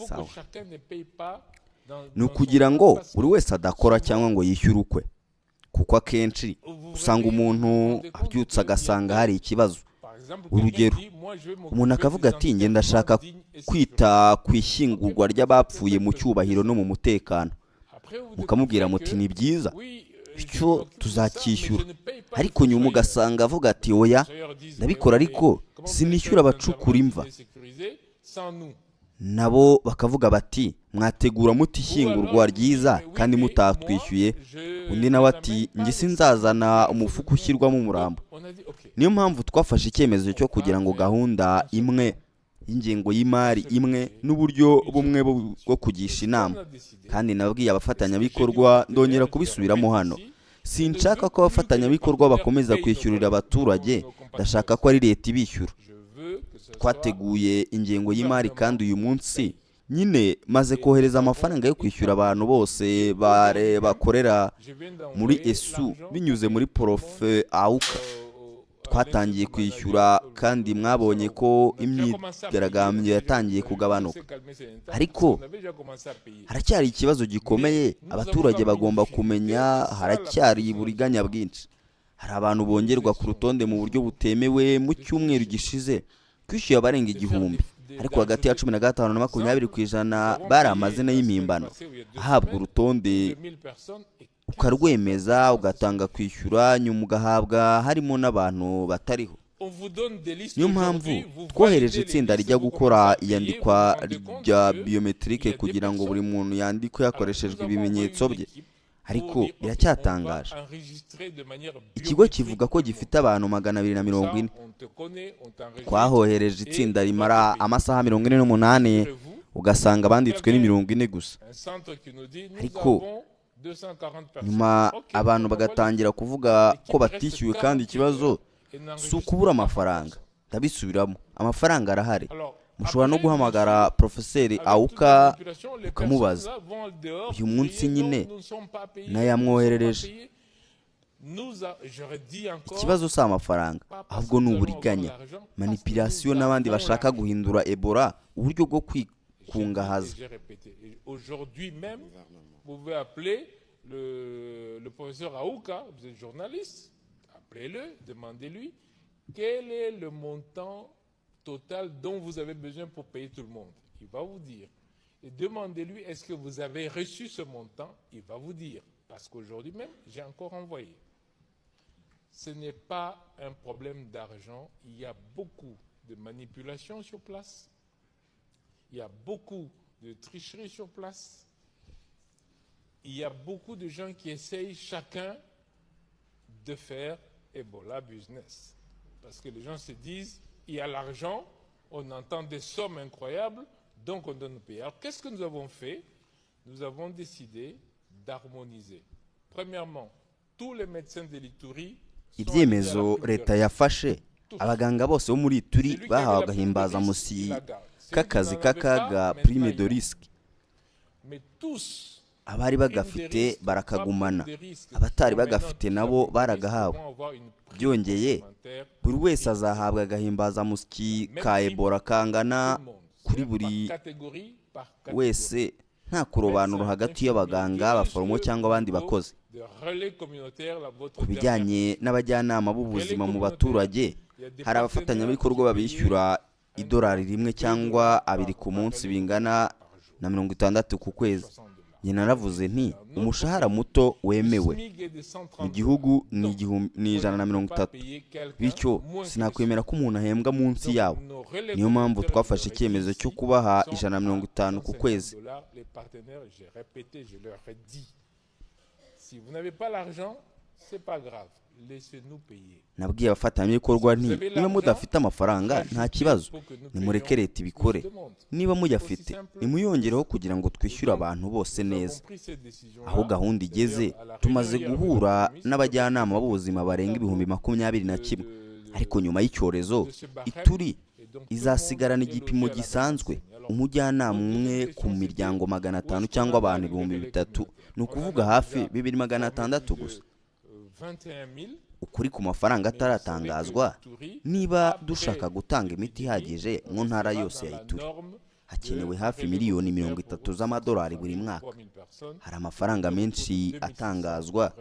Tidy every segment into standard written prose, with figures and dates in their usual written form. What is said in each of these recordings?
sawa ni ukugira ngo buri wese adakora cyangwa ngo yishyure ukwe, kuko akenshi usanga umuntu abyutse agasanga hari ikibazo. Urugero, umuntu akavuga ati njye ndashaka kwita ku ishyingurwa ry'abapfuye mu cyubahiro no mu mutekano, mukamubwira muti ni byiza, icyo tuzacyishyura, ariko nyuma ugasanga avuga ati oya ndabikora ariko sinishyura abacukura imva. Nabo bakavuga bati mwategura muti ishyingurwa ryiza kandi mutatwishyuye, undi nawe ati njye sinzazana umufuka ushyirwamo umurambo. Niyo mpamvu twafashe icyemezo cyo kugira ngo gahunda imwe y'ingengo y'imari imwe n'uburyo bumwe bwo kugisha inama, kandi nabwiye abafatanyabikorwa ndongera kubisubiramo hano, sinshaka ko abafatanyabikorwa bakomeza kwishyurira abaturage, ndashaka ko ari leta ibishyura. Twateguye ingengo y'imari kandi uyu munsi nyine maze kohereza amafaranga yo kwishyura abantu bose bakorera muri ESU binyuze muri Profe Auka. Twatangiye kwishyura kandi mwabonye ko imyigaragambyo yatangiye kugabanuka, ariko haracyari ikibazo gikomeye. Abaturage bagomba kumenya haracyari uburiganya bwinshi. Hari abantu bongerwa ku rutonde mu buryo butemewe. Mu cyumweru gishize kwishyuye abarenga 1000, ariko hagati ya 15 na 20% bari amazina y'impimbano. Ahabwa urutonde ukarwemeza ugatanga kwishyura, nyuma ugahabwa harimo n'abantu batariho. Niyo mpamvu twohereje itsinda rijya gukora iyandikwa rya biometrike kugira ngo buri muntu yandikwe hakoreshejwe ibimenyetso bye, ariko biracyatangaje. Ikigo kivuga ko gifite abantu 240. Twahohereje itsinda rimara amasaha 48, ugasanga banditswe ni 40 gusa, ariko nyuma abantu bagatangira kuvuga ko batishyuwe, kandi ikibazo si ukubura amafaranga. Ndabisubiramo, amafaranga arahari. Mushobora no guhamagara Profeseri Auka ukamubaza. Uyu munsi nyine nayamwoherereje. Ikibazo si amafaranga, ahubwo ni uburiganya, manipulation n'abandi bashaka guhindura Ebola uburyo bwo kwikungahaza. Vous pouvez appeler le professeur Auka, vous êtes journaliste, appelez-le, demandez-lui quel est le montant total dont vous avez besoin pour payer tout le monde. Il va vous dire. Et demandez-lui est-ce que vous avez reçu ce montant, il va vous dire. Parce qu'aujourd'hui même, j'ai encore envoyé. Ce n'est pas un problème d'argent, il y a beaucoup de manipulation sur place, il y a beaucoup de tricherie sur place. Il y a beaucoup de gens qui essayent chacun de faire Ebola business. Parce que les gens se disent, il y a l'argent, on entend des sommes incroyables, donc on donne payer. Alors qu'est-ce que nous avons fait? Nous avons décidé d'harmoniser. Premièrement, tous les médecins de l'Ituri ibyemezo leta yafashe. Abaganga bose bo muri Ituri bahawe agahimbazamusi k'akazi k'akaga prime de risque. Mais tous abari bagafite barakagumana, abatari bagafite nabo baragahawe. Byongeye buri wese azahabwa agahimbazamusyi ka Ebola kangana kuri buri wese, nta kurobanura hagati y'abaganga, abaforomo cyangwa abandi bakozi. Ku bijyanye n'abajyanama b'ubuzima mu baturage, hari abafatanyabikorwa babishyura $1 cyangwa 2 ku munsi, bingana na 60 ku kwezi. Njye naravuze nti umushahara muto wemewe mu gihugu ni 130, bityo sinakwemera ko umuntu ahembwa munsi yawo. Niyo mpamvu twafashe icyemezo cyo kubaha 150 ku kwezi. Nabwiye abafatanyabikorwa nti niba mudafite amafaranga nta kibazo, nimureke leta ibikore. Niba muyafite nimuyongereho kugira ngo twishyure abantu bose neza. Aho gahunda igeze, tumaze guhura n'abajyanama b'ubuzima barenga 21,000, ariko nyuma y'icyorezo Ituri izasigarana igipimo gisanzwe, umujyanama umwe ku miryango 500 cyangwa abantu 3,000, ni ukuvuga hafi 2,600 gusa. Ukuri ku mafaranga ataratangazwa, niba dushaka gutanga imiti ihagije mu ntara yose ya Ituri, hakenewe hafi miliyoni 30 z'amadolari buri mwaka. Hari amafaranga menshi atangazwa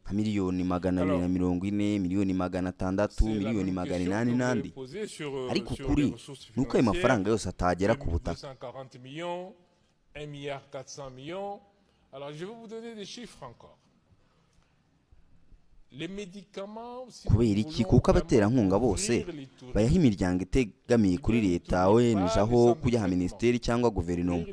nka miliyoni 240, miliyoni 600, miliyoni 800 n'andi, ariko ukuri ni uko ayo mafaranga yose atagera ku butaka. 1,4 milliard. Alors je vais vous donner des chiffres encore. Kubera iki? Kuko abaterankunga bose bayaha imiryango itegamiye kuri leta, ONG, aho kuyaha minisiteri cyangwa guverinoma.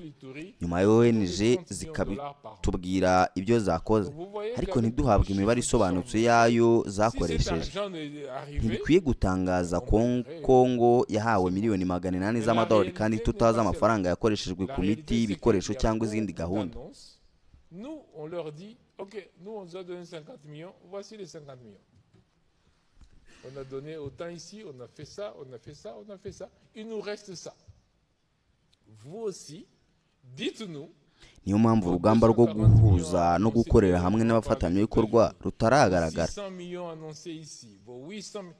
Nyuma ya ONG zikabitubwira ibyo zakoze, ariko ntiduhabwe imibare isobanutse yayo zakoresheje. Ntibikwiye gutangaza Kongo yahawe miliyoni 800 z'amadolari kandi tutazi amafaranga yakoreshejwe ku miti, ibikoresho cyangwa izindi gahunda. Nous, on leur dit, ok, nous on nous a donné 50 millions, voici les 50 millions. On a donné autant ici, on a fait ça, on a fait ça, on a fait ça. Il nous reste ça. Vous aussi, dites-nous. Niyo mpamvu urugamba rwo guhuza no gukorera hamwe n'abafatanyabikorwa rutaragaragara. 600 millions annoncés ici, vos 800 millions.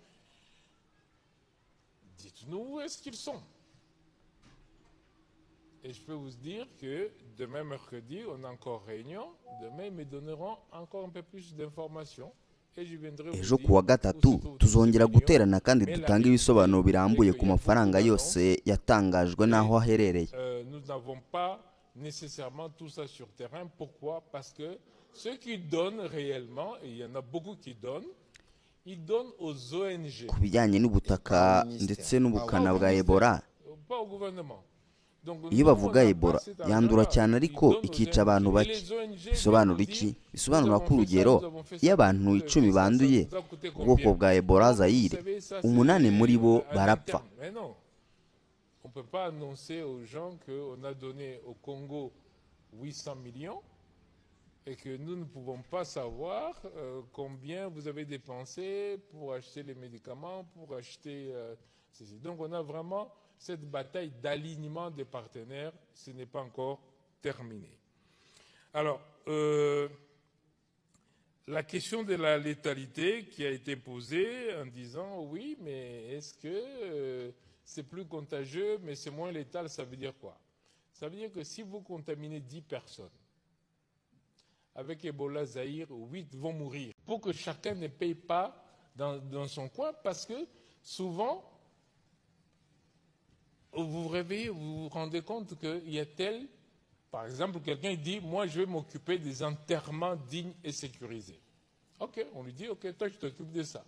Dites-nous où est-ce qu'ils sont. Et je peux vous dire que demain mercredi, on a encore réunion. Demain, ils me donneront encore un peu plus d'informations. Ejo kuwa gatatu tuzongera guterana kandi dutanga ibisobanuro birambuye ku mafaranga yose yatangajwe n'aho aherereye. Nous n'avons pas nécessairement tout ça sur terrain. Pourquoi? Parce que ceux qui donnent réellement, et il y en a beaucoup qui donnent, ils donnent aux ONG. Ku bijyanye n'ubutaka ndetse n'ubukana bwa Ebola, pas au gouvernement. iyo bavuga Ebola yandura cyane ariko ikica abantu bake. Bisobanura iki? Bisobanura ko urugero, iyo abantu 10 banduye ubwoko bwa Ebola Zaire, 8 muri bo barapfa. On ne peut pas annoncer aux gens qu'on a donné au Congo 800 millions et que nous ne pouvons pas savoir combien vous avez dépensé pour acheter les médicaments, pour acheter ceci. Donc on a vraiment cette bataille d'alignement des partenaires, ce n'est pas encore terminé. Alors, la question de la létalité qui a été posée en disant oui, mais est-ce que c'est plus contagieux, mais c'est moins létal, ça veut dire quoi? Ça veut dire que si vous contaminez 10 personnes, avec Ebola Zaïre, 8 vont mourir. Pour que chacun ne paye pas dans son coin, parce que souvent, vous vous réveillez, vous vous rendez compte qu'il y a tel, par exemple, quelqu'un dit, moi je vais m'occuper des enterrements dignes et sécurisés. Ok, on lui dit, ok, toi je t'occupes de ça.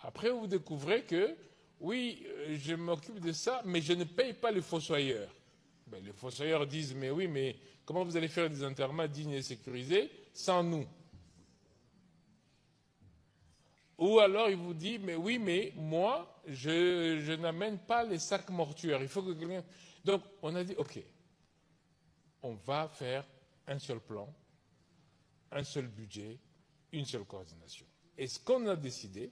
Après vous découvrez que, oui, je m'occupe de ça, mais je ne paye pas les fossoyeurs. Ben, les fossoyeurs disent, mais oui, mais comment vous allez faire des enterrements dignes et sécurisés sans nous? Ou alors il vous dit, mais oui, mais moi, je n'amène pas les sacs mortuaires. Il faut que quelqu'un... Donc, on a dit, OK, on va faire un seul plan, un seul budget, une seule coordination. Et ce qu'on a décidé,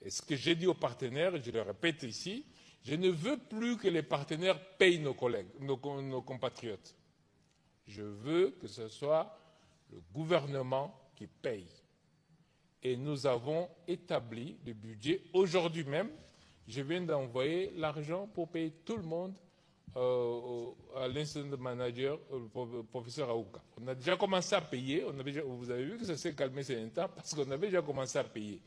et ce que j'ai dit aux partenaires, et je le répète ici, je ne veux plus que les partenaires payent nos collègues, nos compatriotes. Je veux que ce soit le gouvernement qui paye. Et nous avons établi le budget. Aujourd'hui même, je viens d'envoyer l'argent pour payer tout le monde à l'incident manager, le professeur Aouka. On a déjà commencé à payer. Vous avez vu que ça s'est calmé ces derniers temps parce qu'on avait déjà commencé à payer.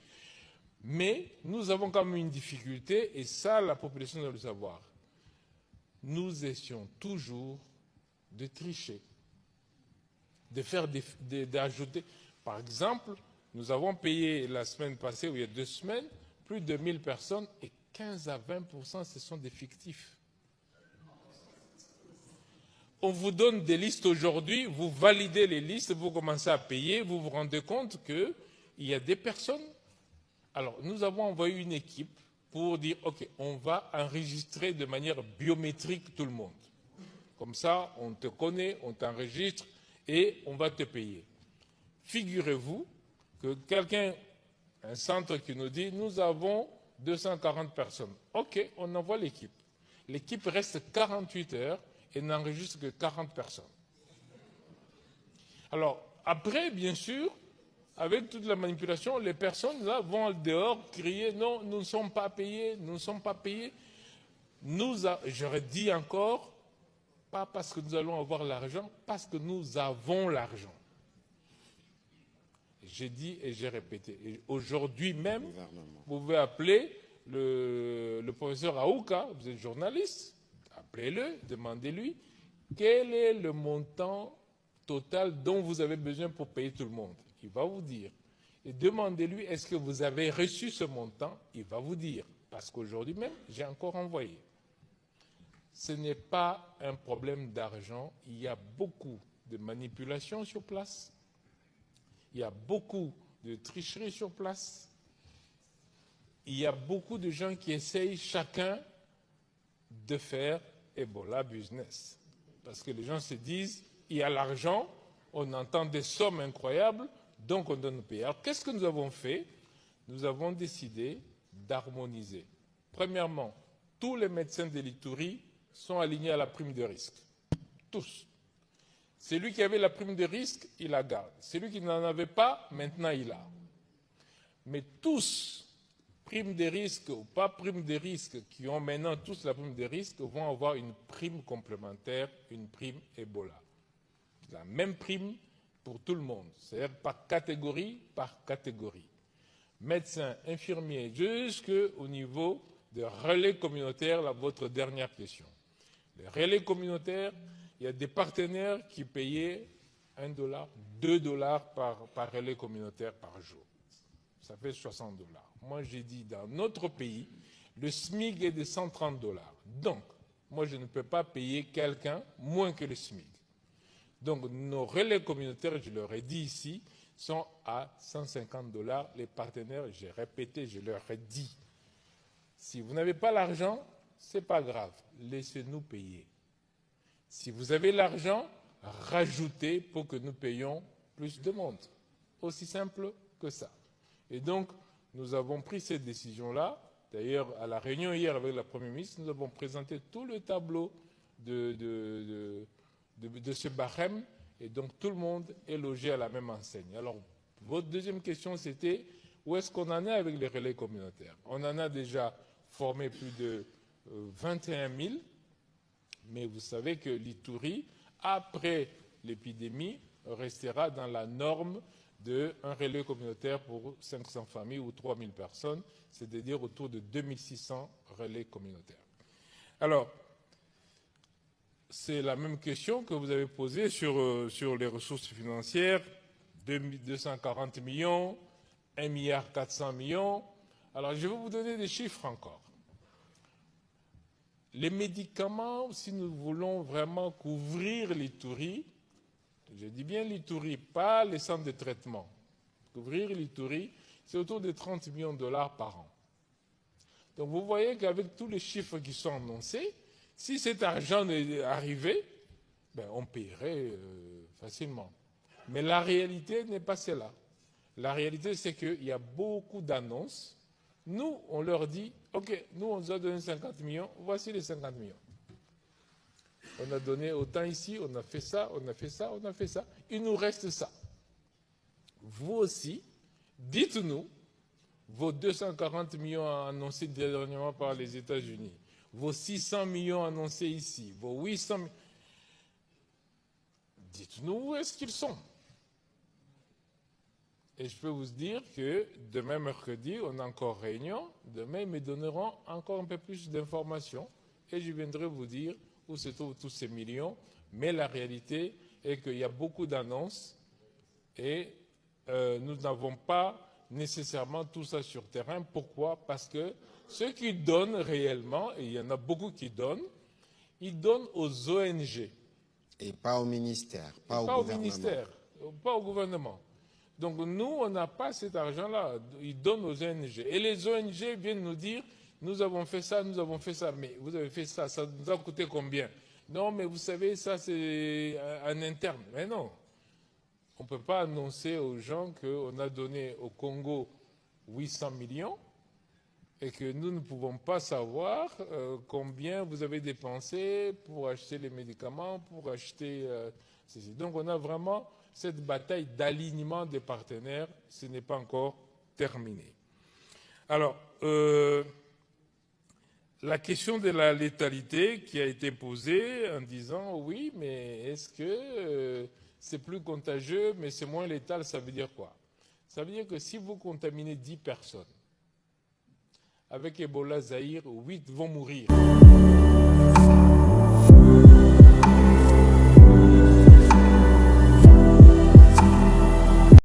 Mais nous avons quand même une difficulté, et ça, la population doit le savoir. Nous essayons toujours de tricher, de faire d'ajouter. Par exemple, nous avons payé la semaine passée, ou il y a 2 semaines, plus de 1000 personnes, et 15 à 20%, ce sont des fictifs. On vous donne des listes aujourd'hui, vous validez les listes, vous commencez à payer, vous vous rendez compte qu'il y a des personnes. Alors, nous avons envoyé une équipe pour dire, OK, on va enregistrer de manière biométrique tout le monde. Comme ça, on te connaît, on t'enregistre et on va te payer. Figurez-vous que quelqu'un, un centre qui nous dit, nous avons 240 personnes. OK, on envoie l'équipe. L'équipe reste 48 heures et n'enregistre que 40 personnes. Alors, après, bien sûr, avec toute la manipulation, les personnes là vont dehors crier, non, nous ne sommes pas payés, nous ne sommes pas payés. j'aurais dit encore, pas parce que nous allons avoir l'argent, parce que nous avons l'argent. J'ai dit et j'ai répété. Et aujourd'hui même, vous pouvez appeler le professeur Aouka, vous êtes journaliste, appelez-le, demandez-lui quel est le montant total dont vous avez besoin pour payer tout le monde. Il va vous dire. Et demandez-lui, est-ce que vous avez reçu ce montant? Il va vous dire. Parce qu'aujourd'hui même, j'ai encore envoyé. Ce n'est pas un problème d'argent. Il y a beaucoup de manipulations sur place. Il y a beaucoup de tricheries sur place. Il y a beaucoup de gens qui essayent chacun de faire Ebola business. Parce que les gens se disent, il y a l'argent, on entend des sommes incroyables, donc on donne le pays. Alors qu'est-ce que nous avons fait? Nous avons décidé d'harmoniser. Premièrement, tous les médecins de l'Ituri sont alignés à la prime de risque. Tous. Celui qui avait la prime de risque, il la garde. Celui qui n'en avait pas, maintenant il a. Mais tous, prime de risque ou pas prime de risque, qui ont maintenant tous la prime de risque, vont avoir une prime complémentaire, une prime Ebola. La même prime pour tout le monde, c'est-à-dire par catégorie, Médecins, infirmiers, jusqu'au niveau de relais communautaires, votre dernière question. Les relais communautaires, il y a des partenaires qui payaient $1, $2 par relais communautaire par jour. Ça fait $60. Moi, j'ai dit, dans notre pays, le SMIC est de $130. Donc, moi, je ne peux pas payer quelqu'un moins que le SMIC. Donc, nos relais communautaires, je leur ai dit ici, sont à $150. Les partenaires, j'ai répété, je leur ai dit, si vous n'avez pas l'argent, ce n'est pas grave, laissez-nous payer. Si vous avez l'argent, rajoutez pour que nous payions plus de monde. Aussi simple que ça. Et donc, nous avons pris cette décision-là. D'ailleurs, à la réunion hier avec la Première ministre, nous avons présenté tout le tableau de ce barème. Et donc, tout le monde est logé à la même enseigne. Alors, votre deuxième question, c'était où est-ce qu'on en est avec les relais communautaires? On en a déjà formé plus de 21 000. Mais vous savez que l'Ituri, après l'épidémie, restera dans la norme d'un relais communautaire pour 500 familles ou 3 000 personnes, c'est-à-dire autour de 2600 relais communautaires. Alors, c'est la même question que vous avez posée sur les ressources financières, 240 millions, 1,4 milliard. Alors, je vais vous donner des chiffres encore. Les médicaments, si nous voulons vraiment couvrir l'Ituri, je dis bien l'Ituri, pas les centres de traitement. Couvrir l'Ituri, c'est autour de $30 millions par an. Donc vous voyez qu'avec tous les chiffres qui sont annoncés, si cet argent est arrivé, ben on paierait facilement. Mais la réalité n'est pas celle-là. La réalité, c'est qu'il y a beaucoup d'annonces. Nous, on leur dit, OK, nous, on nous a donné 50 millions, voici les 50 millions. On a donné autant ici, on a fait ça, on a fait ça, on a fait ça. Il nous reste ça. Vous aussi, dites-nous vos 240 millions annoncés dernièrement par les États-Unis, vos 600 millions annoncés ici, vos 800 millions. Dites-nous où est-ce qu'ils sont. Et je peux vous dire que demain mercredi, on a encore réunion. Demain, ils me donneront encore un peu plus d'informations et je viendrai vous dire où se trouvent tous ces millions. Mais la réalité est qu'il y a beaucoup d'annonces et nous n'avons pas nécessairement tout ça sur terrain. Pourquoi? Parce que ceux qui donnent réellement, et il y en a beaucoup qui donnent, ils donnent aux ONG. Et pas au ministère, pas au gouvernement. Donc nous, on n'a pas cet argent-là. Ils donnent aux ONG. Et les ONG viennent nous dire, nous avons fait ça, nous avons fait ça. Mais vous avez fait ça, ça nous a coûté combien? Non, mais vous savez, ça c'est en interne. Mais non. On ne peut pas annoncer aux gens qu'on a donné au Congo 800 millions et que nous ne pouvons pas savoir combien vous avez dépensé pour acheter les médicaments, pour acheter ceci. Donc on a vraiment cette bataille d'alignement des partenaires, ce n'est pas encore terminé. Alors, la question de la létalité qui a été posée en disant oui, mais est-ce que c'est plus contagieux, mais c'est moins létal, ça veut dire quoi? Ça veut dire que si vous contaminez 10 personnes, avec Ebola Zaïre, 8 vont mourir.